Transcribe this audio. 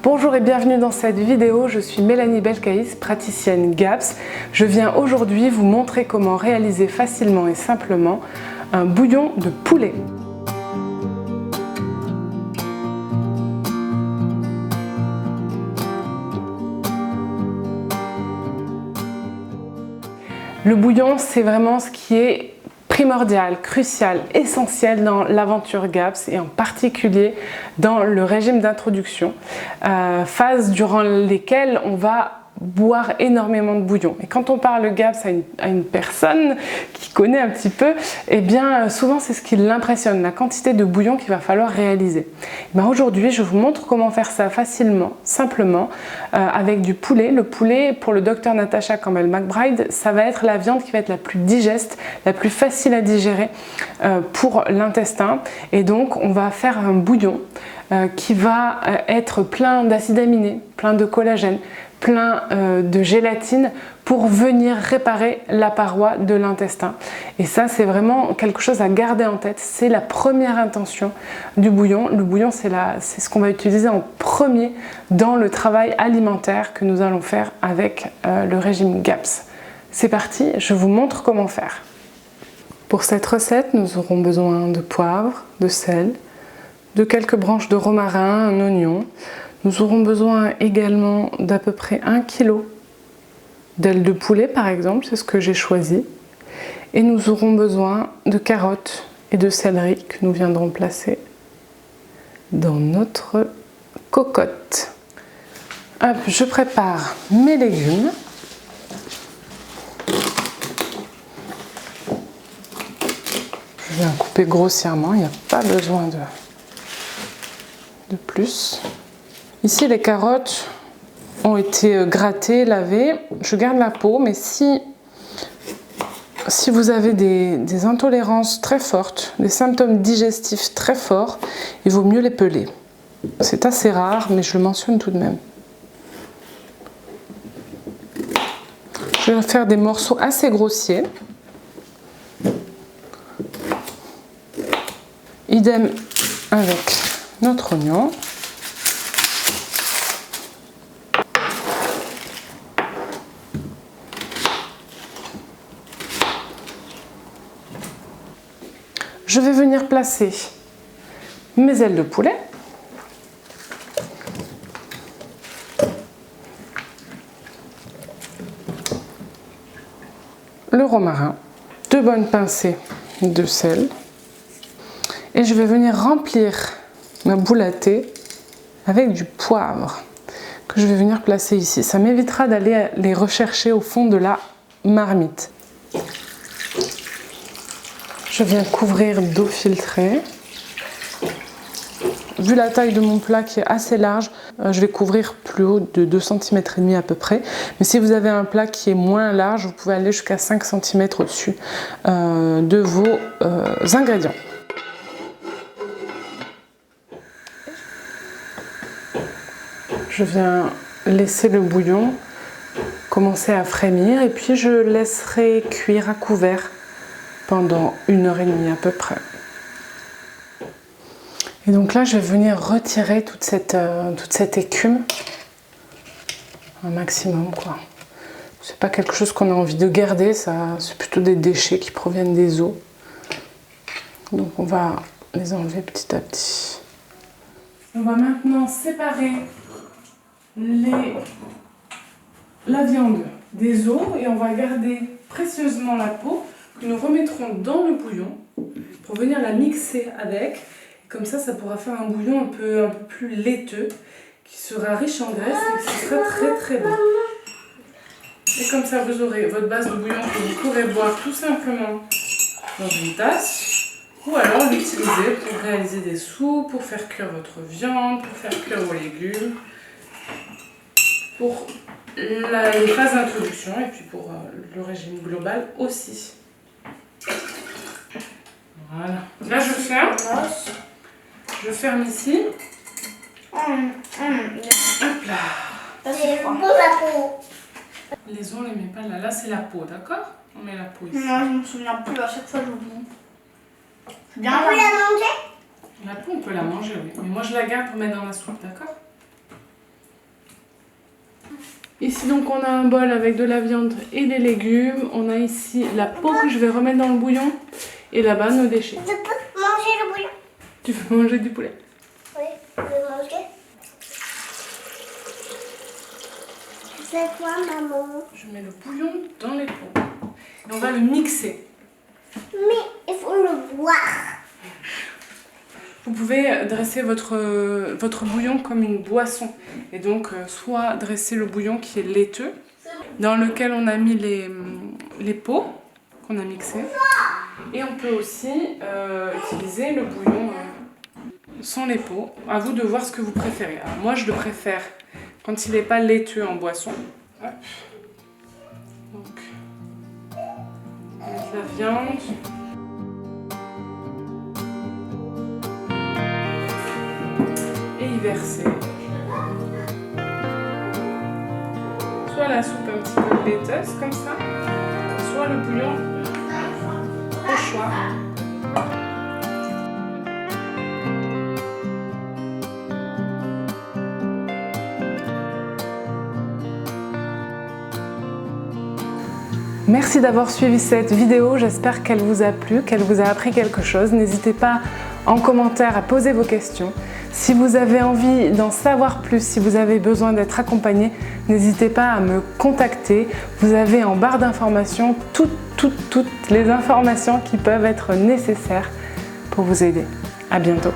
Bonjour et bienvenue dans cette vidéo, je suis Mélanie Belcaïs, praticienne GAPS. Je viens aujourd'hui vous montrer comment réaliser facilement et simplement un bouillon de poulet. Le bouillon, c'est vraiment ce qui est primordial, crucial, essentiel dans l'aventure GAPS et en particulier dans le régime d'introduction, phase durant lesquelles on va boire énormément de bouillon. Et quand on parle GAPS à une personne qui connaît un petit peu, eh bien souvent c'est ce qui l'impressionne, la quantité de bouillon qu'il va falloir réaliser. Aujourd'hui, je vous montre comment faire ça facilement, simplement, avec du poulet. Le poulet, pour le docteur Natasha Campbell McBride, ça va être la viande qui va être la plus digeste, la plus facile à digérer pour l'intestin. Et donc, on va faire un bouillon qui va être plein d'acides aminés, plein de collagène, plein de gélatine pour venir réparer la paroi de l'intestin. Et ça, c'est vraiment quelque chose à garder en tête. C'est la première intention du bouillon. Le bouillon, c'est ce qu'on va utiliser en premier dans le travail alimentaire que nous allons faire avec le régime GAPS. C'est parti, je vous montre comment faire. Pour cette recette, nous aurons besoin de poivre, de sel, de quelques branches de romarin, un oignon. Nous aurons besoin également d'à peu près 1 kg d'ailes de poulet par exemple, c'est ce que j'ai choisi. Et nous aurons besoin de carottes et de céleri que nous viendrons placer dans notre cocotte. Hop, je prépare mes légumes. Je viens couper grossièrement, il n'y a pas besoin de plus. Ici, les carottes ont été grattées, lavées. Je garde la peau, mais si vous avez des intolérances très fortes, des symptômes digestifs très forts, il vaut mieux les peler. C'est assez rare, mais je le mentionne tout de même. Je vais faire des morceaux assez grossiers. Idem avec notre oignon. Je vais venir placer mes ailes de poulet. Le romarin, 2 bonnes pincées de sel. Et je vais venir remplir ma boule à thé avec du poivre que je vais venir placer ici. Ça m'évitera d'aller les rechercher au fond de la marmite. Je viens couvrir d'eau filtrée. Vu la taille de mon plat qui est assez large, je vais couvrir plus haut de 2,5 cm à peu près. Mais si vous avez un plat qui est moins large, vous pouvez aller jusqu'à 5 cm au-dessus de vos ingrédients. Je viens laisser le bouillon commencer à frémir et puis je laisserai cuire à couvert pendant 1h30 à peu près. Et donc là, je vais venir retirer toute cette écume, un maximum quoi. C'est pas quelque chose qu'on a envie de garder, c'est plutôt des déchets qui proviennent des os. Donc on va les enlever petit à petit. On va maintenant séparer la viande des os et on va garder précieusement la peau que nous remettrons dans le bouillon pour venir la mixer avec. Comme ça pourra faire un bouillon un peu plus laiteux qui sera riche en graisse et qui sera très très bon. Et comme ça, vous aurez votre base de bouillon que vous pourrez boire tout simplement dans une tasse ou alors l'utiliser pour réaliser des soupes, pour faire cuire votre viande, pour faire cuire vos légumes, pour les phases d'introduction et puis pour le régime global aussi. Voilà. Là, je ferme. Je ferme ici. Hop là. Les os, on les met pas là. Là, c'est la peau, d'accord? On met la peau ici. Moi, je me souviens plus. À chaque fois, j'oublie. On peut la manger? La peau, on peut la manger, oui. Mais moi, je la garde pour mettre dans la soupe, d'accord? Ici donc on a un bol avec de la viande et des légumes. On a ici la peau que je vais remettre dans le bouillon. Et là-bas nos déchets. Je peux manger le bouillon? Tu veux manger du poulet? Oui, je veux manger. Tu fais quoi, maman? Je mets le bouillon dans les pots. Et on va le mixer. Mais il faut le boire. Vous pouvez dresser votre bouillon comme une boisson. Et donc, soit dresser le bouillon qui est laiteux, dans lequel on a mis les pots qu'on a mixés. Et on peut aussi utiliser le bouillon sans les pots. À vous de voir ce que vous préférez. Alors, moi, je le préfère quand il n'est pas laiteux en boisson. Hop. Donc, on met la viande. Et y verser soit la soupe un petit peu laiteuse comme ça, soit le bouillon au choix. Merci d'avoir suivi cette vidéo, j'espère qu'elle vous a plu, qu'elle vous a appris quelque chose. N'hésitez pas en commentaire à poser vos questions. Si vous avez envie d'en savoir plus, si vous avez besoin d'être accompagné, n'hésitez pas à me contacter. Vous avez en barre d'informations toutes les informations qui peuvent être nécessaires pour vous aider. À bientôt.